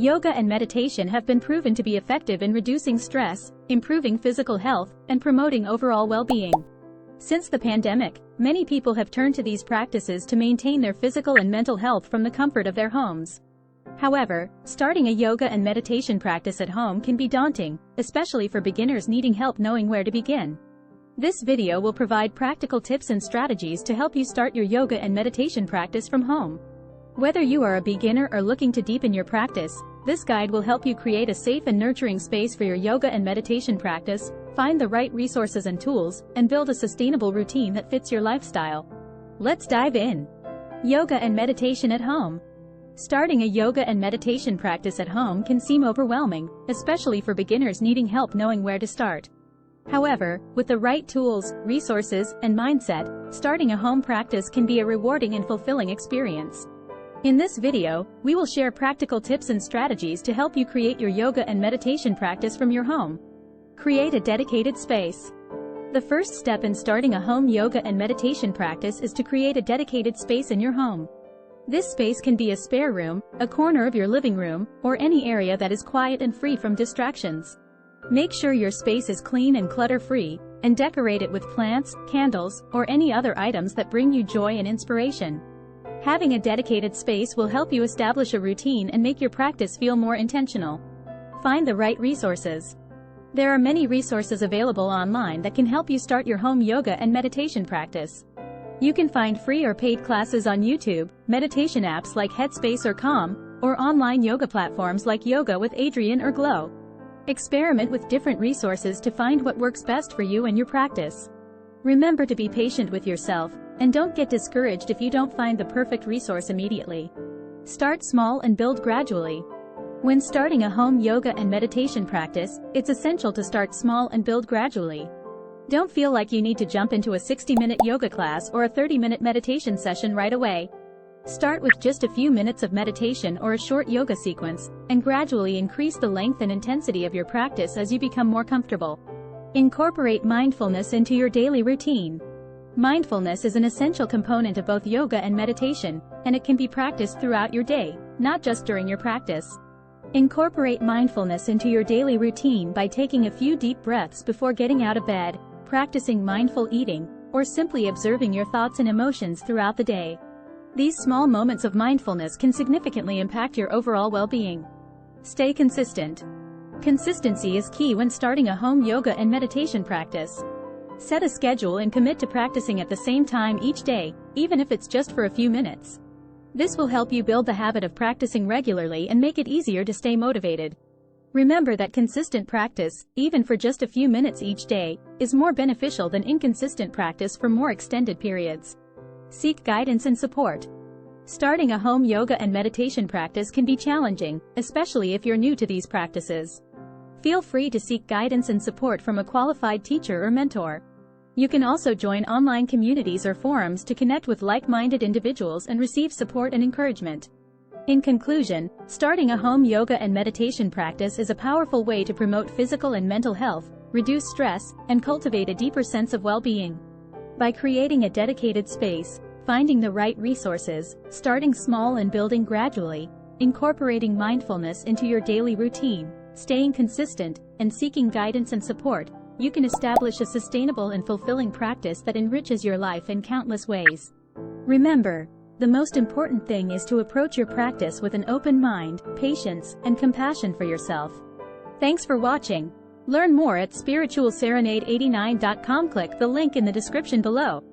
Yoga and meditation have been proven to be effective in reducing stress, improving physical health, and promoting overall well-being. Since the pandemic, many people have turned to these practices to maintain their physical and mental health from the comfort of their homes. However, starting a yoga and meditation practice at home can be daunting, especially for beginners needing help knowing where to begin. This video will provide practical tips and strategies to help you start your yoga and meditation practice from home. Whether you are a beginner or looking to deepen your practice, this guide will help you create a safe and nurturing space for your yoga and meditation practice, find the right resources and tools, and build a sustainable routine that fits your lifestyle. Let's dive in. Yoga and meditation at home. Starting a yoga and meditation practice at home can seem overwhelming, especially for beginners needing help knowing where to start. However, with the right tools, resources, and mindset, starting a home practice can be a rewarding and fulfilling experience. In this video, we will share practical tips and strategies to help you create your yoga and meditation practice from your home. Create a dedicated space. The first step in starting a home yoga and meditation practice is to create a dedicated space in your home. This space can be a spare room, a corner of your living room, or any area that is quiet and free from distractions. Make sure your space is clean and clutter-free, and decorate it with plants, candles, or any other items that bring you joy and inspiration. Having a dedicated space will help you establish a routine and make your practice feel more intentional. Find the right resources. There are many resources available online that can help you start your home yoga and meditation practice. You can find free or paid classes on YouTube, meditation apps like Headspace or Calm, or online yoga platforms like Yoga with Adriene or Glow. Experiment with different resources to find what works best for you and your practice. Remember to be patient with yourself, and don't get discouraged if you don't find the perfect resource immediately. Start small and build gradually. When starting a home yoga and meditation practice, it's essential to start small and build gradually. Don't feel like you need to jump into a 60-minute yoga class or a 30-minute meditation session right away. Start with just a few minutes of meditation or a short yoga sequence, and gradually increase the length and intensity of your practice as you become more comfortable. Incorporate mindfulness into your daily routine. Mindfulness is an essential component of both yoga and meditation, and it can be practiced throughout your day, not just during your practice. Incorporate mindfulness into your daily routine by taking a few deep breaths before getting out of bed, practicing mindful eating, or simply observing your thoughts and emotions throughout the day. These small moments of mindfulness can significantly impact your overall well-being. Stay consistent. Consistency is key when starting a home yoga and meditation practice. Set a schedule and commit to practicing at the same time each day, even if it's just for a few minutes. This will help you build the habit of practicing regularly and make it easier to stay motivated. Remember that consistent practice, even for just a few minutes each day, is more beneficial than inconsistent practice for more extended periods. Seek guidance and support. Starting a home yoga and meditation practice can be challenging, especially if you're new to these practices. Feel free to seek guidance and support from a qualified teacher or mentor. You can also join online communities or forums to connect with like-minded individuals and receive support and encouragement. In conclusion, starting a home yoga and meditation practice is a powerful way to promote physical and mental health, reduce stress, and cultivate a deeper sense of well-being. By creating a dedicated space, finding the right resources, starting small and building gradually, incorporating mindfulness into your daily routine, staying consistent, and seeking guidance and support, you can establish a sustainable and fulfilling practice that enriches your life in countless ways. Remember, the most important thing is to approach your practice with an open mind, patience, and compassion for yourself. Thanks for watching. Learn more at spiritualserenade89.com. Click the link in the description below.